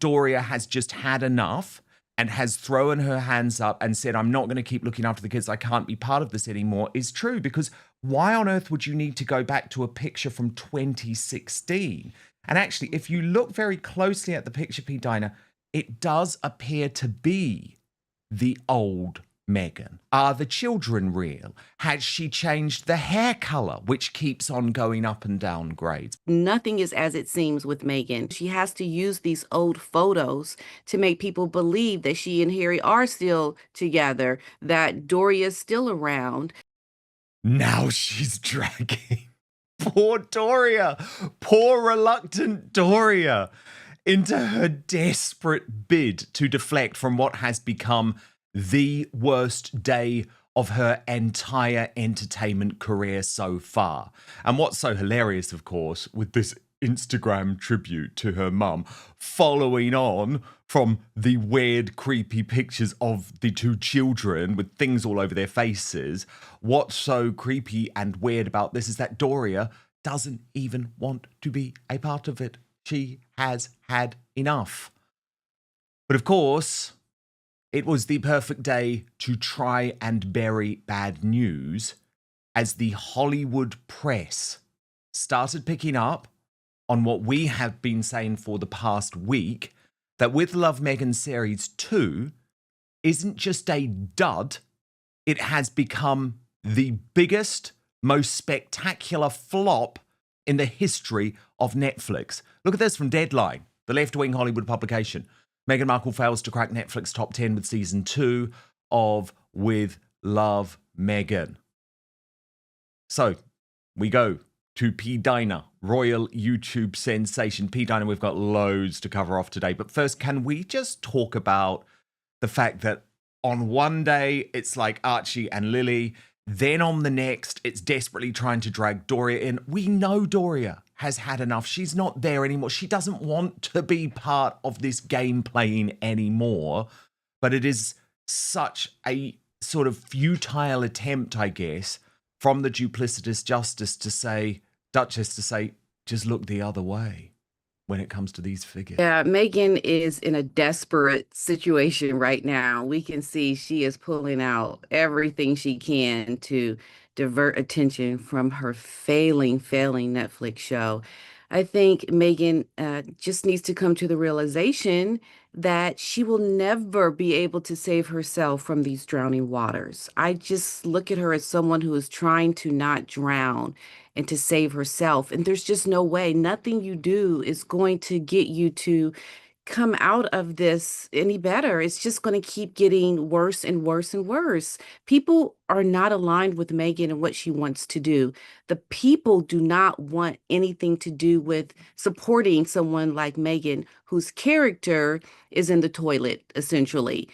Doria has just had enough and has thrown her hands up and said, I'm not going to keep looking after the kids. I can't be part of this anymore, is true. Because why on earth would you need to go back to a picture from 2016? And actually, if you look very closely at the picture, P. Dinah, it does appear to be the old Meghan. Are the children real? Has she changed the hair color, which keeps on going up and down grades? Nothing is as it seems with Meghan. She has to use these old photos to make people believe that she and Harry are still together, that Doria's still around. Now she's dragging poor Doria, poor reluctant Doria, into her desperate bid to deflect from what has become the worst day of her entire entertainment career so far. And what's so hilarious, of course, with this Instagram tribute to her mum, following on from the weird, creepy pictures of the two children with things all over their faces, what's so creepy and weird about this is that Doria doesn't even want to be a part of it. She has had enough. But of course, it was the perfect day to try and bury bad news as the Hollywood press started picking up on what we have been saying for the past week, that With Love Meghan Series 2 isn't just a dud, it has become the biggest, most spectacular flop in the history of Netflix. Look at this from Deadline, the left-wing Hollywood publication. Meghan Markle fails to crack Netflix top 10 with season 2 of With Love Meghan. So we go to P. Dinah, royal YouTube sensation. P. Dinah, we've got loads to cover off today. But first, can we just talk about the fact that on one day, it's like Archie and Lily. Then on the next, it's desperately trying to drag Doria in. We know Doria has had enough. She's not there anymore. She doesn't want to be part of this game playing anymore. But it is such a sort of futile attempt, I guess, from the duplicitous Duchess to say, just look the other way when it comes to these figures. Yeah, Meghan is in a desperate situation right now. We can see she is pulling out everything she can to divert attention from her failing Netflix show. I think Meghan just needs to come to the realization that she will never be able to save herself from these drowning waters. I just look at her as someone who is trying to not drown and to save herself. And there's just no way. Nothing you do is going to get you to come out of this any better. It's just going to keep getting worse and worse and worse. People are not aligned with Meghan and what she wants to do. The people do not want anything to do with supporting someone like Meghan, whose character is in the toilet, essentially.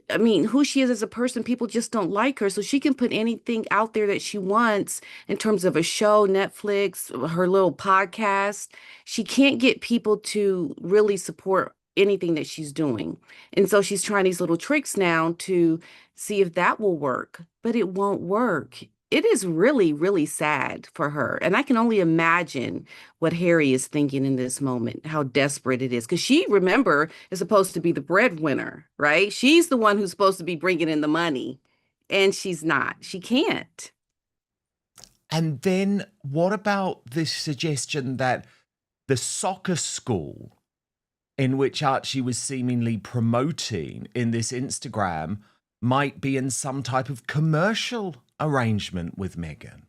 I mean, who she is as a person, people just don't like her. So she can put anything out there that she wants in terms of a show, Netflix, her little podcast. She can't get people to really support anything that she's doing. And so she's trying these little tricks now to see if that will work, but it won't work. It is really, really sad for her. And I can only imagine what Harry is thinking in this moment, how desperate it is. Because she, remember, is supposed to be the breadwinner, right? She's the one who's supposed to be bringing in the money. And she's not. She can't. And then what about this suggestion that the soccer school in which Archie was seemingly promoting in this Instagram might be in some type of commercial arrangement with Meghan?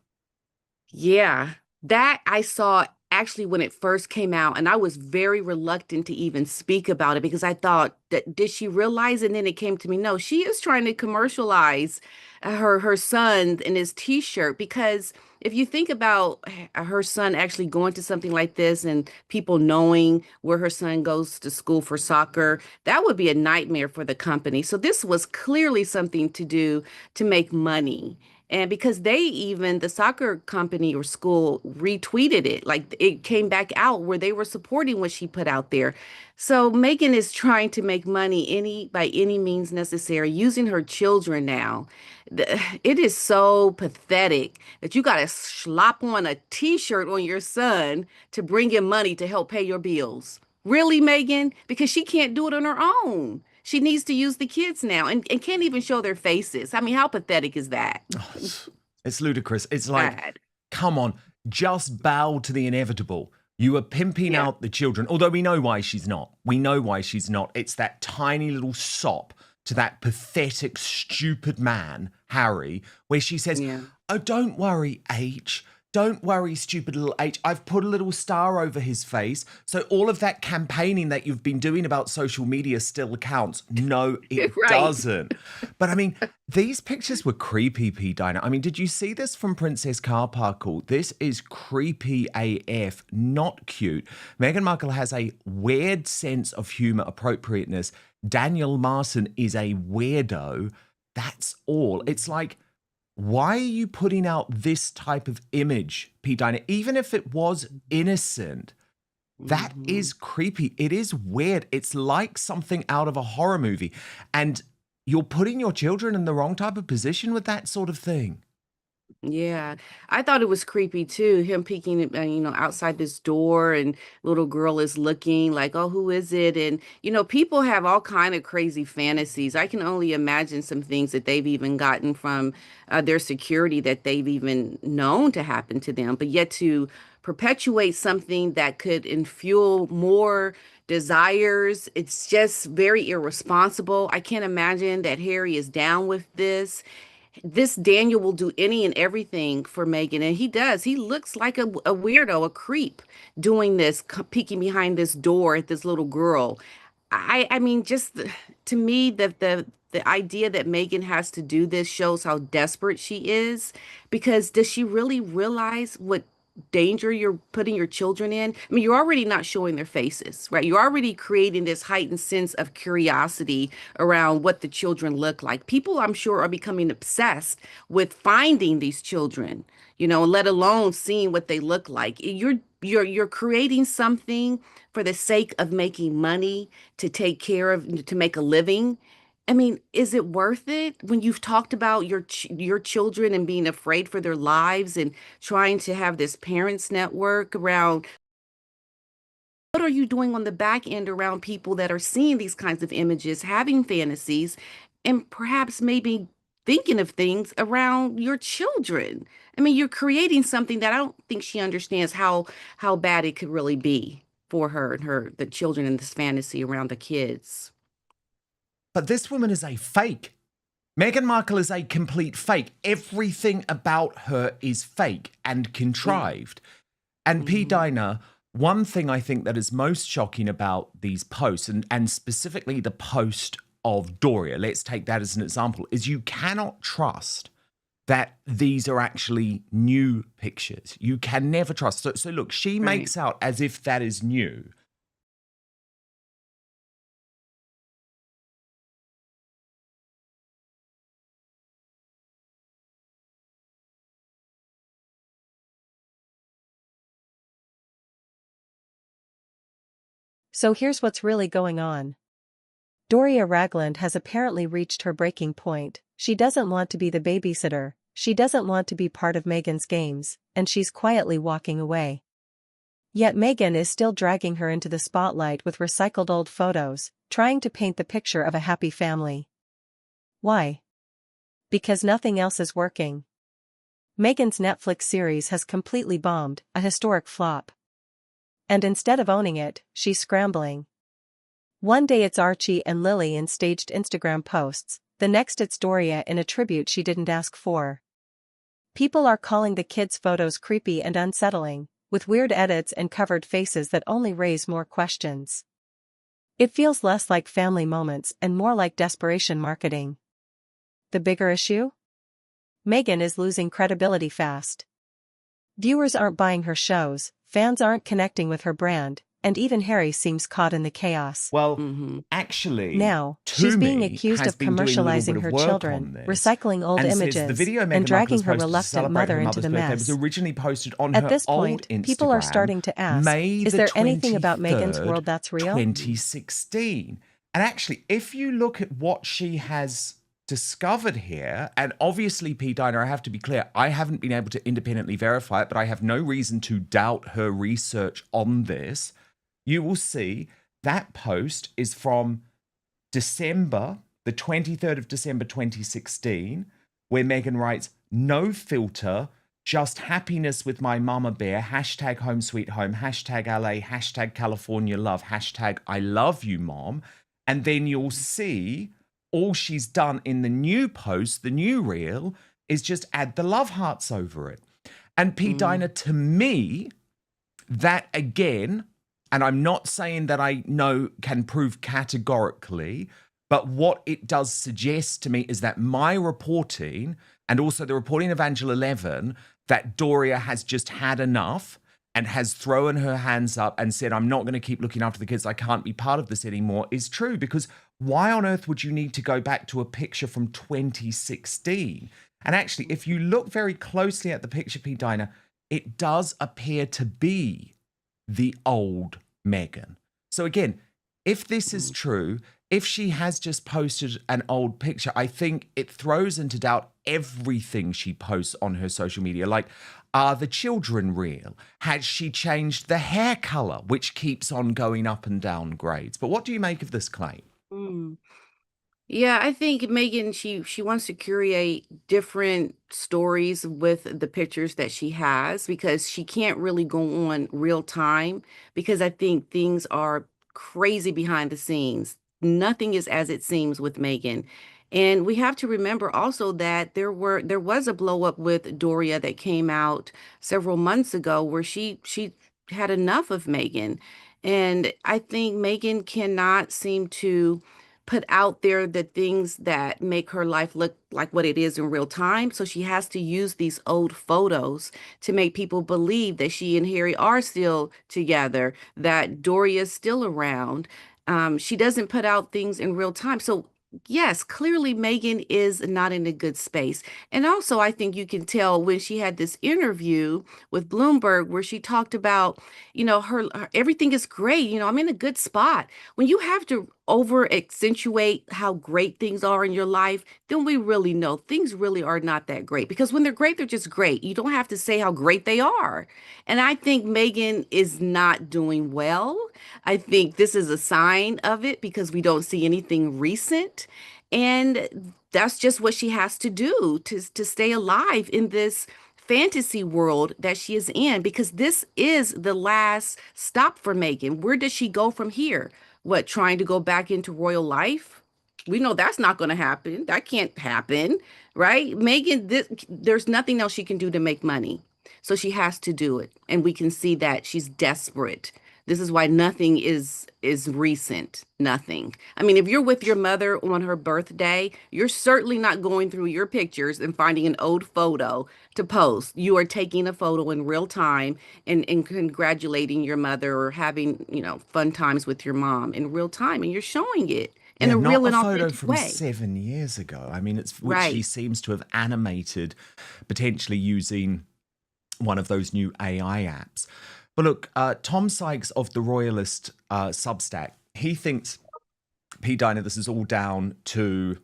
Yeah, that I saw actually when it first came out, and I was very reluctant to even speak about it because I thought that did she realize? And then it came to me, no, she is trying to commercialize her son in his t-shirt because if you think about her son actually going to something like this and people knowing where her son goes to school for soccer, that would be a nightmare for the company. So this was clearly something to do to make money. And because they even, the soccer company or school retweeted it, like it came back out where they were supporting what she put out there. So Meghan is trying to make money by any means necessary, using her children now. It is so pathetic that you got to slop on a t-shirt on your son to bring him money to help pay your bills. Really, Megan? Because she can't do it on her own. She needs to use the kids now and can't even show their faces. I mean, how pathetic is that? Oh, it's ludicrous. It's like, Bad. come on, just bow to the inevitable. You are pimping Yeah. out the children, although we know why she's not. We know why she's not. It's that tiny little sop to that pathetic, stupid man, Harry, where she says, Yeah. oh, don't worry, H. Don't worry, stupid little H. I've put a little star over his face. So all of that campaigning that you've been doing about social media still counts. No, it Right. doesn't. But I mean, these pictures were creepy, P. Dinah. I mean, did you see this from Princess Carparkle? This is creepy AF, not cute. Meghan Markle has a weird sense of humor appropriateness. Daniel Marson is a weirdo. That's all. It's like, why are you putting out this type of image, P. Dinah? Even if it was innocent, that is creepy. It is weird. It's like something out of a horror movie. And you're putting your children in the wrong type of position with that sort of thing. Yeah, I thought it was creepy too. Him peeking, outside this door, and little girl is looking like, "Oh, who is it?" And people have all kind of crazy fantasies. I can only imagine some things that they've even gotten from their security that they've even known to happen to them. But yet to perpetuate something that could infuel more desires, it's just very irresponsible. I can't imagine that Harry is down with this. Daniel will do any and everything for Megan, and he does. He looks like a weirdo, a creep, doing this, peeking behind this door at this little girl. I mean, to me, the idea that Megan has to do this shows how desperate she is. Because does she really realize what danger you're putting your children in? I mean, you're already not showing their faces, right? You're already creating this heightened sense of curiosity around what the children look like. People, I'm sure, are becoming obsessed with finding these children, let alone seeing what they look like. You're creating something for the sake of making money, to take care of, to make a living. I mean, is it worth it when you've talked about your children and being afraid for their lives and trying to have this parents network around? What are you doing on the back end around people that are seeing these kinds of images, having fantasies, and perhaps maybe thinking of things around your children? I mean, you're creating something that I don't think she understands how bad it could really be for her and the children in this fantasy around the kids. But this woman is a fake. Meghan Markle is a complete fake. Everything about her is fake and contrived. And P. Mhm. Dinah, one thing I think that is most shocking about these posts, and specifically the post of Doria, let's take that as an example, is you cannot trust that these are actually new pictures. You can never trust. So look, she Right. makes out as if that is new. So here's what's really going on. Doria Ragland has apparently reached her breaking point. She doesn't want to be the babysitter, she doesn't want to be part of Meghan's games, and she's quietly walking away. Yet Meghan is still dragging her into the spotlight with recycled old photos, trying to paint the picture of a happy family. Why? Because nothing else is working. Meghan's Netflix series has completely bombed, a historic flop. And instead of owning it, she's scrambling. One day it's Archie and Lily in staged Instagram posts, the next it's Doria in a tribute she didn't ask for. People are calling the kids' photos creepy and unsettling, with weird edits and covered faces that only raise more questions. It feels less like family moments and more like desperation marketing. The bigger issue? Meghan is losing credibility fast. Viewers aren't buying her shows, fans aren't connecting with her brand, and even Harry seems caught in the chaos. Well, Hmm. actually, Now, she's being Toomey accused has of been doing a little bit commercializing of her work children, on this, recycling old and says images, the video Meghan and dragging Markle her has posted to reluctant celebrate mother her into mother's the birthday mess. was originally posted on At her this old point, Instagram, people are starting to ask, May is the there anything about 23rd, Meghan's world that's real? 2016. And actually, if you look at what she has discovered here, and obviously, P. Dinah, I have to be clear, I haven't been able to independently verify it, but I have no reason to doubt her research on this. you will see that post is from December, the 23rd of December 2016, where Meghan writes, "No filter, just happiness with my mama bear, hashtag home sweet home, hashtag LA, hashtag California love, hashtag I love you, mom." And then you'll see all she's done in the new post, the new reel, is just add the love hearts over it. And P. Dinah, to me, that again, and I'm not saying that I know can prove categorically, but what it does suggest to me is that my reporting and also the reporting of Angela Levin, that Doria has just had enough and has thrown her hands up and said, "I'm not going to keep looking after the kids. I can't be part of this anymore," is true. Because why on earth would you need to go back to a picture from 2016? And actually, if you look very closely at the picture, P. Dinah, it does appear to be the old Meghan. So again, if this is true, if she has just posted an old picture, I think it throws into doubt everything she posts on her social media. Like, are the children real? Has she changed the hair color, which keeps on going up and down grades? But what do you make of this claim? Mm. Yeah, I think Megan, she wants to curate different stories with the pictures that she has because she can't really go on real time because I think things are crazy behind the scenes. Nothing is as it seems with Megan. And we have to remember also that there was a blow up with Doria that came out several months ago where she had enough of Megan. And I think Megan cannot seem to put out there the things that make her life look like what it is in real time. So she has to use these old photos to make people believe that she and Harry are still together, that Doria's still around. She doesn't put out things in real time. So yes, clearly Megan is not in a good space. And also, I think you can tell when she had this interview with Bloomberg where she talked about, her everything is great. I'm in a good spot. When you have to over accentuate how great things are in your life, then we really know things really are not that great. Because when they're great, they're just great. You don't have to say how great they are. And I think Megan is not doing well. I think this is a sign of it because we don't see anything recent. And that's just what she has to do to stay alive in this fantasy world that she is in because this is the last stop for Megan. Where does she go from here? What, trying to go back into royal life? We know that's not going to happen. That can't happen, right? Megan, there's nothing else she can do to make money. So she has to do it. And we can see that she's desperate. This is why nothing is recent. Nothing. I mean, if you're with your mother on her birthday, you're certainly not going through your pictures and finding an old photo to post. You are taking a photo in real time and congratulating your mother or having, fun times with your mom in real time. And you're showing it in a real and not a photo authentic from way. 7 years ago. I mean, which Right. she seems to have animated, potentially using one of those new AI apps. But look, Tom Sykes of the Royalist Substack, he thinks, P. Dinah, this is all down to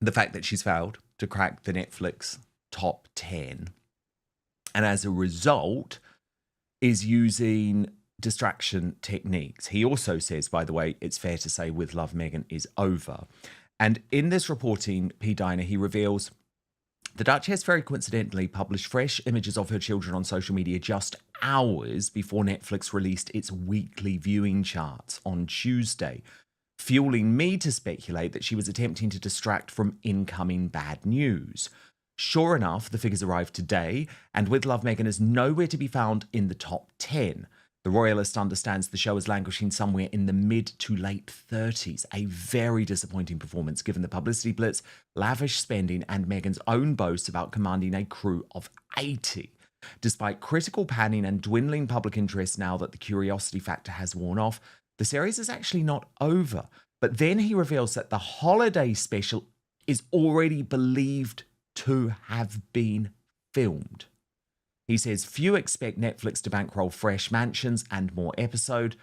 the fact that she's failed to crack the Netflix top 10. And as a result, is using distraction techniques. He also says, by the way, it's fair to say With Love Meghan is over. And in this reporting, P. Dinah, he reveals the Duchess very coincidentally published fresh images of her children on social media just hours before Netflix released its weekly viewing charts on Tuesday, fueling me to speculate that she was attempting to distract from incoming bad news. Sure enough, the figures arrived today, and With Love Meghan is nowhere to be found in the top 10. The Royalist understands the show is languishing somewhere in the mid to late 30s. A very disappointing performance given the publicity blitz, lavish spending, and Meghan's own boasts about commanding a crew of 80. Despite critical panning and dwindling public interest now that the curiosity factor has worn off, the series is actually not over. But then he reveals that the holiday special is already believed to have been filmed. He says few expect Netflix to bankroll fresh mansions and more episodes.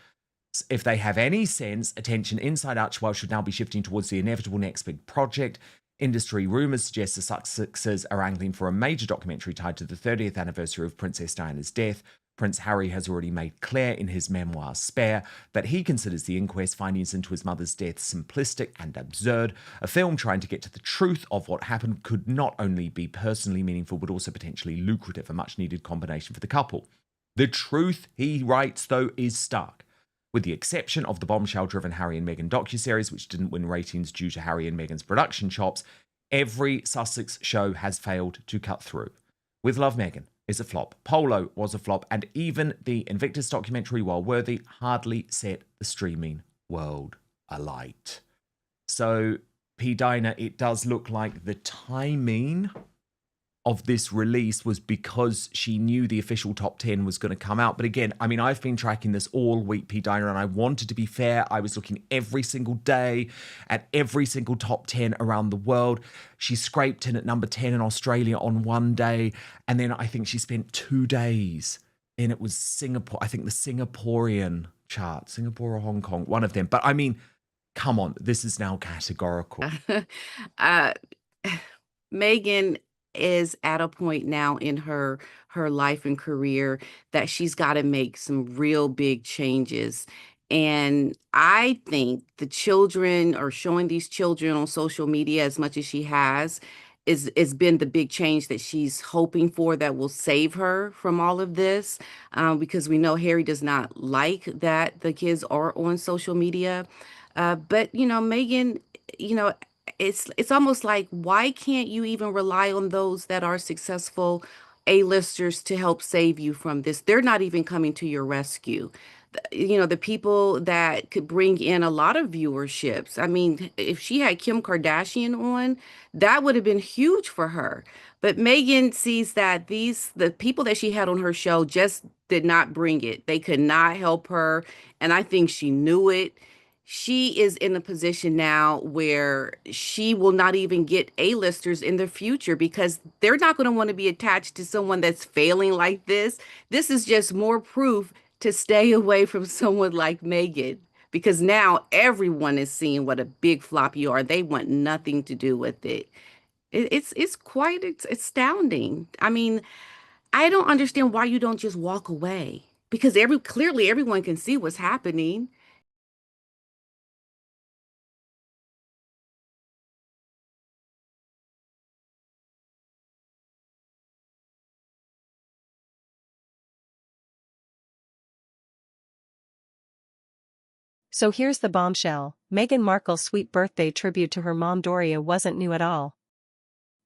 If they have any sense, attention inside Archewell should now be shifting towards the inevitable next big project. Industry rumours suggest the Sussexes are angling for a major documentary tied to the 30th anniversary of Princess Diana's death, Prince Harry has already made clear in his memoir Spare that he considers the inquest findings into his mother's death simplistic and absurd. A film trying to get to the truth of what happened could not only be personally meaningful but also potentially lucrative, a much needed combination for the couple. The truth, he writes, though, is stark. With the exception of the bombshell-driven Harry and Meghan docuseries, which didn't win ratings due to Harry and Meghan's production chops, every Sussex show has failed to cut through. With Love, Meghan is a flop. Polo was a flop, and even the Invictus documentary, while worthy, hardly set the streaming world alight. So, P. Dinah, it does look like the timing of this release was because she knew the official top 10 was going to come out. But again, I mean, I've been tracking this all week, P. Dinah, and I wanted to be fair. I was looking every single day at every single top 10 around the world. She scraped in at number 10 in Australia on one day. And then I think she spent 2 days in, it was Singapore, I think the Singaporean chart, Singapore or Hong Kong, one of them. But I mean, come on, this is now categorical. Meghan is at a point now in her life and career that she's got to make some real big changes. And I think the children, or showing these children on social media as much as she has, is been the big change that she's hoping for, that will save her from all of this, because we know Harry does not like that the kids are on social media. But Meghan, it's almost like, why can't you even rely on those that are successful A-listers to help save you from this? They're not even coming to your rescue. The people that could bring in a lot of viewerships. I mean, if she had Kim Kardashian on, that would have been huge for her. But Meghan sees that the people that she had on her show just did not bring it. They could not help her, and I think she knew it. She is in a position now where she will not even get A-listers in the future, because they're not going to want to be attached to someone that's failing like this. This is just more proof to stay away from someone like Meghan, because now everyone is seeing what a big flop you are. They want nothing to do with it. It's quite astounding. I mean, I don't understand why you don't just walk away, because clearly everyone can see what's happening. So here's the bombshell: Meghan Markle's sweet birthday tribute to her mom Doria wasn't new at all.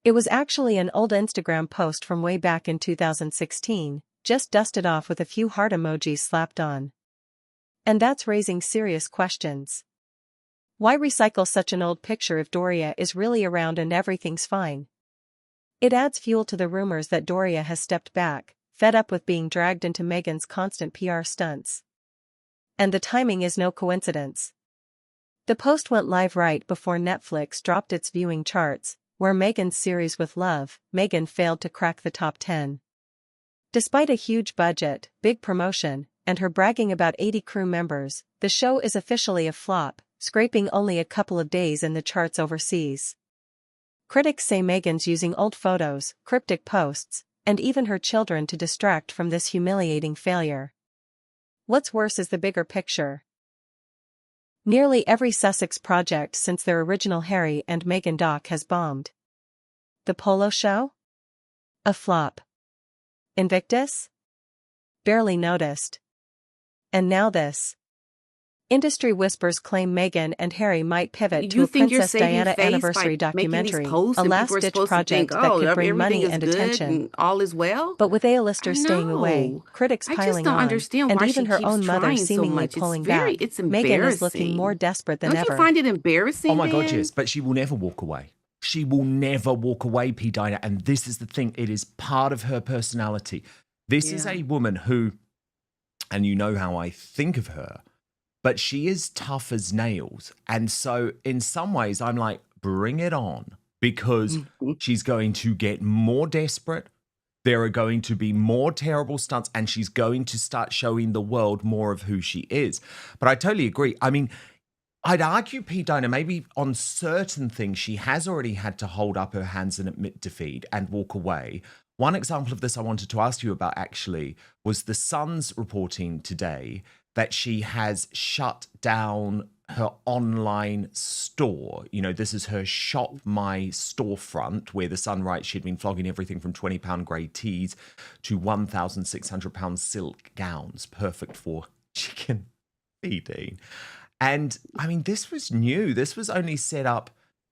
It was actually an old Instagram post from way back in 2016, just dusted off with a few heart emojis slapped on. And that's raising serious questions. Why recycle such an old picture if Doria is really around and everything's fine? It adds fuel to the rumors that Doria has stepped back, fed up with being dragged into Meghan's constant PR stunts. And the timing is no coincidence. The post went live right before Netflix dropped its viewing charts, where Meghan's series With Love, Meghan failed to crack the top 10. Despite a huge budget, big promotion, and her bragging about 80 crew members, the show is officially a flop, scraping only a couple of days in the charts overseas. Critics say Meghan's using old photos, cryptic posts, and even her children to distract from this humiliating failure. What's worse is the bigger picture. Nearly every Sussex project since their original Harry and Meghan doc has bombed. The Polo Show? A flop. Invictus? Barely noticed. And now this. Industry whispers claim Meghan and Harry might pivot to a Princess Diana anniversary documentary, a last-ditch project that could bring money and attention. And all is well. But with A-listers staying away, critics piling on, and even her own mother seemingly pulling back, Meghan is looking more desperate than ever. Don't you find it embarrassing? Oh my God, yes, but she will never walk away. She will never walk away, P. Dinah, and this is the thing. It is part of her personality. This is a woman who, and you know how I think of her, but she is tough as nails. And so in some ways, I'm like, bring it on, because she's going to get more desperate. There are going to be more terrible stunts, and she's going to start showing the world more of who she is. But I totally agree. I mean, I'd argue, P. Dinah, maybe on certain things, she has already had to hold up her hands and admit defeat and walk away. One example of this I wanted to ask you about actually was the Sun's reporting today that she has shut down her online store. You know, this is her Shop My storefront, where the Sun writes she'd been flogging everything from £20 grey tees to £1,600 silk gowns, perfect for chicken feeding. And I mean, this was new. This was only set up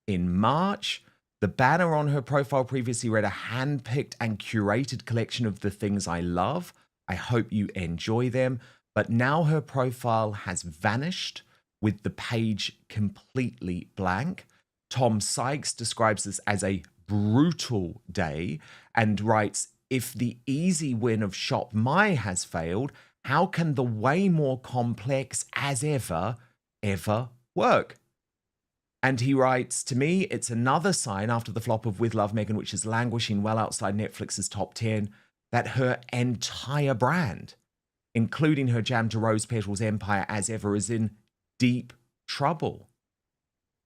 in March. The banner on her profile previously read a hand-picked and curated collection of the things I love. I hope you enjoy them. But now her profile has vanished with the page completely blank. Tom Sykes describes this as a brutal day and writes, if the easy win of Shop My has failed, how can the way more complex as ever work? And he writes, to me, it's another sign after the flop of With Love Meghan, which is languishing well outside Netflix's top 10, that her entire brand, including her Jam to Rose Petals empire as ever, is in deep trouble.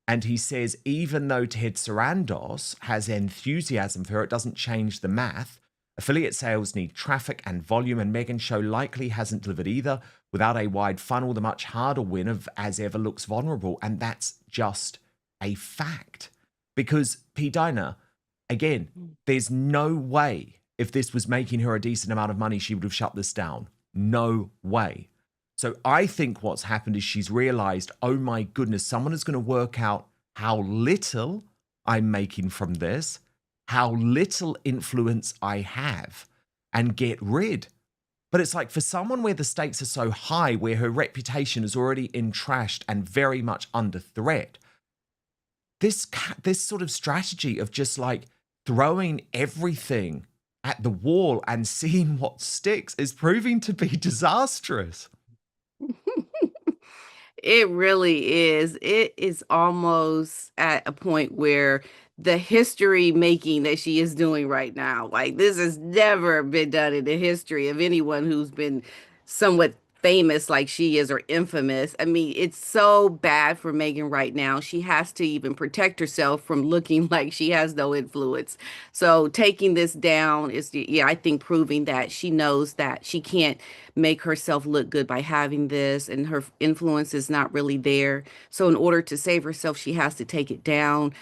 And he says, even though Ted Sarandos has enthusiasm for her, it doesn't change the math. Affiliate sales need traffic and volume, and Meghan's show likely hasn't delivered either. Without a wide funnel, the much harder win of As Ever looks vulnerable. And that's just a fact. Because P. Dinah, again, there's no way if this was making her a decent amount of money, she would have shut this down. No way. So I think what's happened is she's realized, oh my goodness, someone is going to work out how little I'm making from this, how little influence I have, and get rid. But it's like for someone where the stakes are so high, where her reputation is already entrashed and very much under threat, this sort of strategy of just like throwing everything at the wall and seeing what sticks is proving to be disastrous. It really is. It is almost at a point where the history making that she is doing right now, like this has never been done in the history of anyone who's been somewhat famous like she is or infamous. I mean, it's so bad for Meghan right now. She has to even protect herself from looking like she has no influence. So taking this down is, yeah, I think proving that she knows that she can't make herself look good by having this, and her influence is not really there. So in order to save herself, she has to take it down.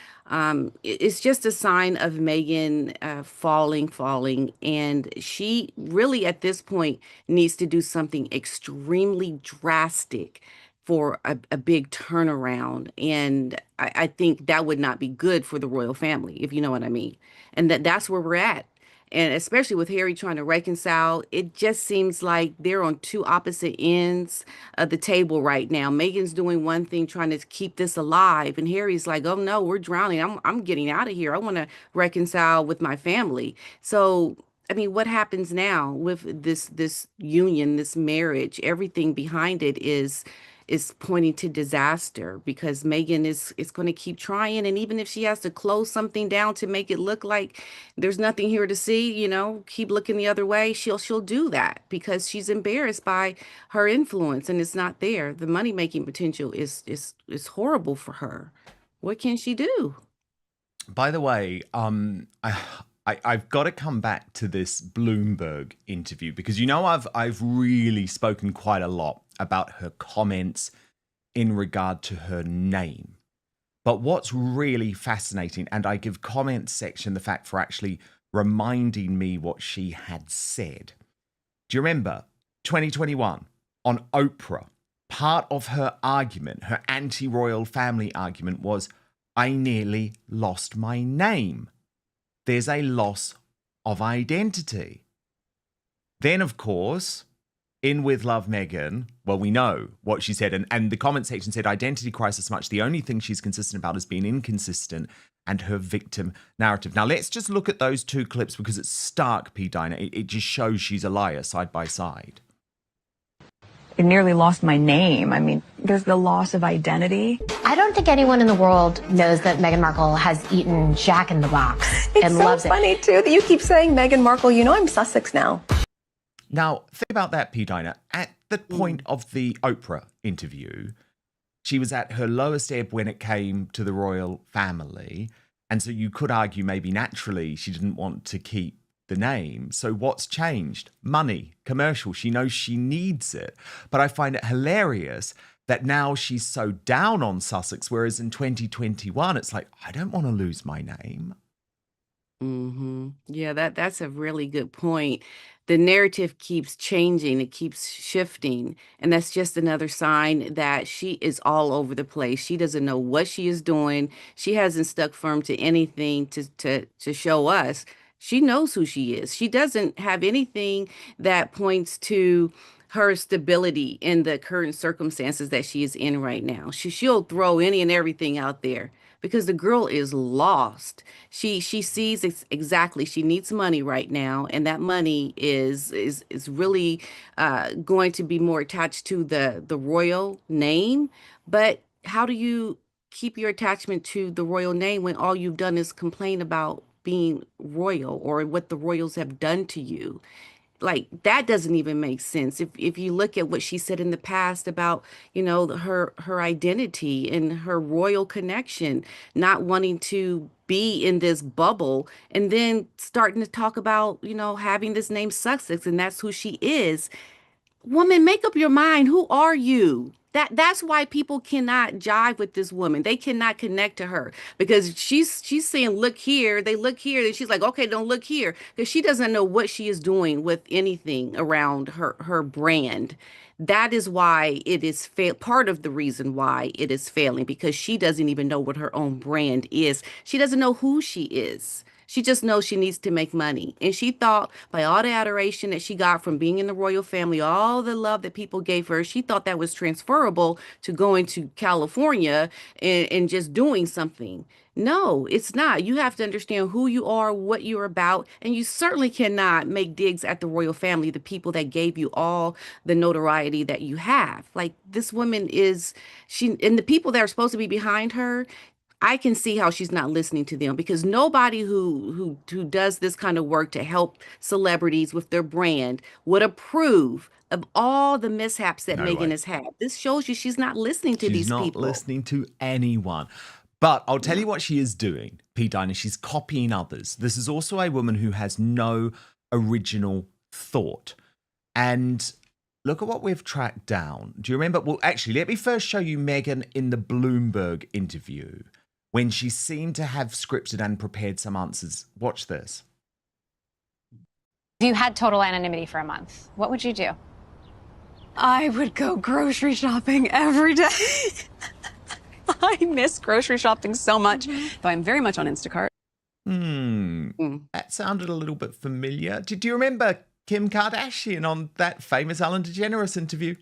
It's just a sign of Meghan falling, and she really at this point needs to do something extremely drastic for a big turnaround. And I think that would not be good for the royal family, if you know what I mean. And that's where we're at. And especially with Harry trying to reconcile, it just seems like they're on two opposite ends of the table right now. Meghan's doing one thing, trying to keep this alive, and Harry's like, "Oh no, we're drowning. I'm getting out of here. I want to reconcile with my family." So, I mean, what happens now with this union, this marriage? Everything behind it is pointing to disaster because Meghan is going to keep trying. And even if she has to close something down to make it look like there's nothing here to see, keep looking the other way, she'll do that because she's embarrassed by her influence and it's not there. The money making potential is horrible for her. What can she do? By the way, I've got to come back to this Bloomberg interview because I've really spoken quite a lot about her comments in regard to her name. But what's really fascinating, and I give comment section the fact for actually reminding me what she had said. Do you remember 2021 on Oprah? Part of her argument, her anti-royal family argument was, I nearly lost my name. There's a loss of identity. Then, of course, in With Love Meghan, well, we know what she said. And the comment section said, identity crisis much. The only thing she's consistent about is being inconsistent and her victim narrative. Now, let's just look at those two clips because it's stark, P. Dinah. It just shows she's a liar side by side. I nearly lost my name. I mean, there's the loss of identity. I don't think anyone in the world knows that Meghan Markle has eaten Jack in the Box and It's so loves funny, too, that you keep saying Meghan Markle. You know I'm Sussex now. Now, think about that, P. Dinah. At the point of the Oprah interview, she was at her lowest ebb when it came to the royal family. And so you could argue maybe naturally she didn't want to keep the name. So what's changed? Money, commercial. She knows she needs it. But I find it hilarious that now she's so down on Sussex, whereas in 2021, it's like, I don't want to lose my name. Yeah, that's a really good point. The narrative keeps changing, it keeps shifting, and that's just another sign that she is all over the place. She doesn't know what she is doing. She hasn't stuck firm to anything to show us. She knows who she is. She doesn't have anything that points to her stability in the current circumstances that she is in right now. She'll throw any and everything out there because the girl is lost. She sees exactly she needs money right now, and that money is really going to be more attached to the royal name. But how do you keep your attachment to the royal name when all you've done is complain about being royal or what the royals have done to you? Like that doesn't even make sense. If you look at what she said in the past about, her identity and her royal connection, not wanting to be in this bubble, and then starting to talk about, having this name Sussex, and that's who she is. Woman, make up your mind. Who are you? That's why people cannot jive with this woman. They cannot connect to her because she's saying, look here, they look here, and she's like, okay, don't look here. Because she doesn't know what she is doing with anything around her brand. That is why it is part of the reason why it is failing, because she doesn't even know what her own brand is. She doesn't know who she is. She just knows she needs to make money. And she thought by all the adoration that she got from being in the royal family, all the love that people gave her, she thought that was transferable to going to California and just doing something. No, it's not. You have to understand who you are, what you're about, and you certainly cannot make digs at the royal family, the people that gave you all the notoriety that you have. Like this woman and the people that are supposed to be behind her, I can see how she's not listening to them because nobody who does this kind of work to help celebrities with their brand would approve of all the mishaps that No Meghan way. has had. This shows you she's not listening to She's these not people. listening to anyone. But I'll tell you what she is doing, P. Dinah. She's copying others. This is also a woman who has no original thought. And look at what we've tracked down. Do you remember? Well, actually, let me first show you Meghan in the Bloomberg interview when she seemed to have scripted and prepared some answers. Watch this. If you had total anonymity for a month, what would you do? I would go grocery shopping every day. I miss grocery shopping so much, though I'm very much on Instacart. That sounded a little bit familiar. Do you remember Kim Kardashian on that famous Ellen DeGeneres interview?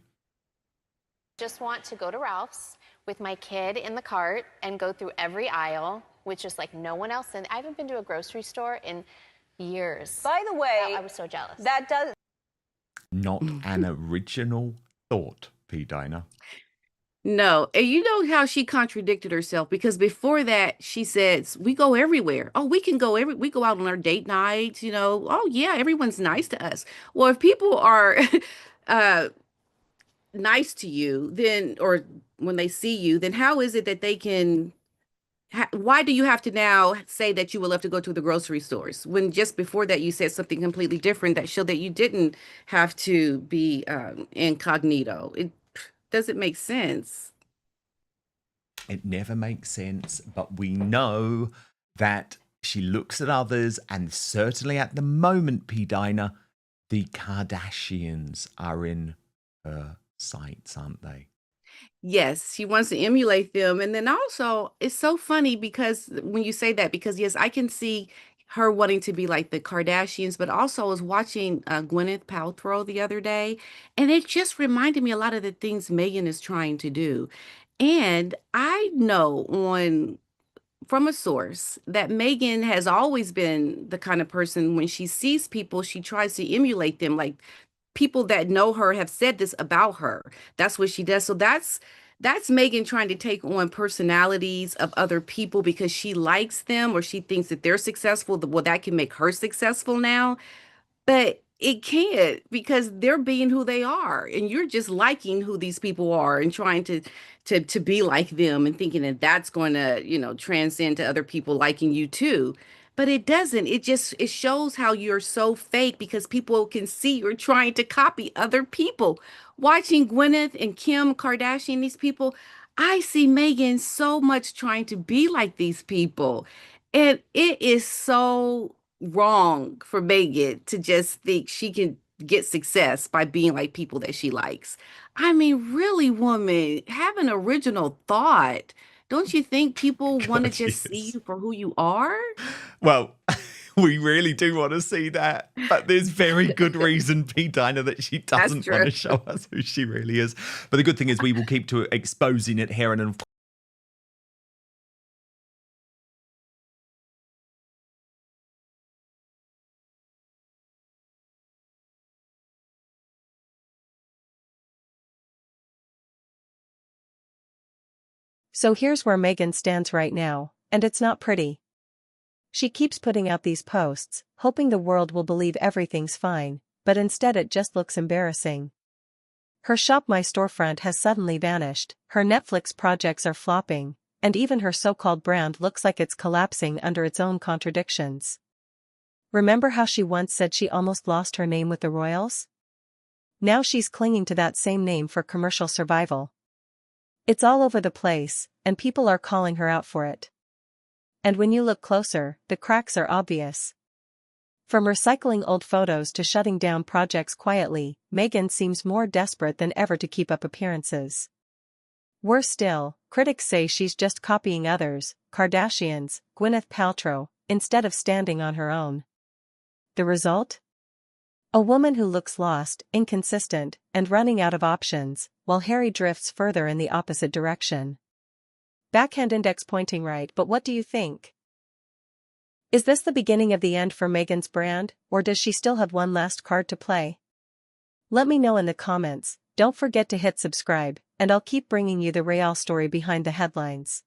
Just want to go to Ralph's with my kid in the cart and go through every aisle, which is like no one else. And I haven't been to a grocery store in years. By the way, I was so jealous. that does. Not an original thought, P. Dinah. No, and you know how she contradicted herself because before that she says we go everywhere. Oh, we can go we go out on our date nights, Oh yeah, everyone's nice to us. Well, if people are nice to you, then or when they see you, then how is it that they can why do you have to now say that you will have to go to the grocery stores when just before that you said something completely different that showed that you didn't have to be incognito? It doesn't make sense. It never makes sense, but we know that she looks at others, and certainly at the moment, P. Dinah, the Kardashians are in her sights, aren't they? Yes, she wants to emulate them. And then also, it's so funny because when you say that, because yes, I can see her wanting to be like the Kardashians, but also I was watching Gwyneth Paltrow the other day, and it just reminded me a lot of the things Megan is trying to do. And I know from a source that Megan has always been the kind of person when she sees people, she tries to emulate them. Like people that know her have said this about her. That's what she does. So that's Megan trying to take on personalities of other people because she likes them or she thinks that they're successful. Well, that can make her successful now, but it can't because they're being who they are, and you're just liking who these people are and trying to be like them and thinking that that's going to transcend to other people liking you too. but it doesn't. It shows how you're so fake because people can see you're trying to copy other people. Watching Gwyneth and Kim Kardashian, these people, I see Megan so much trying to be like these people. And it is so wrong for Megan to just think she can get success by being like people that she likes. I mean, really, woman, have an original thought. Don't you think people want to God, just see yes. you for who you are? Well, we really do want to see that, but there's very good reason, P. Diner, that she That's doesn't want true. to show us who she really is. But the good thing is we will keep to exposing it here, and of So here's where Meghan stands right now, and it's not pretty. She keeps putting out these posts, hoping the world will believe everything's fine, but instead it just looks embarrassing. Her Shop My storefront has suddenly vanished, her Netflix projects are flopping, and even her so-called brand looks like it's collapsing under its own contradictions. Remember how she once said she almost lost her name with the royals? Now she's clinging to that same name for commercial survival. It's all over the place, and people are calling her out for it. And when you look closer, the cracks are obvious. From recycling old photos to shutting down projects quietly, Meghan seems more desperate than ever to keep up appearances. Worse still, critics say she's just copying others, Kardashians, Gwyneth Paltrow, instead of standing on her own. The result? A woman who looks lost, inconsistent, and running out of options, while Harry drifts further in the opposite direction. Backhand index pointing right, but what do you think? Is this the beginning of the end for Meghan's brand, or does she still have one last card to play? Let me know in the comments. Don't forget to hit subscribe, and I'll keep bringing you the real story behind the headlines.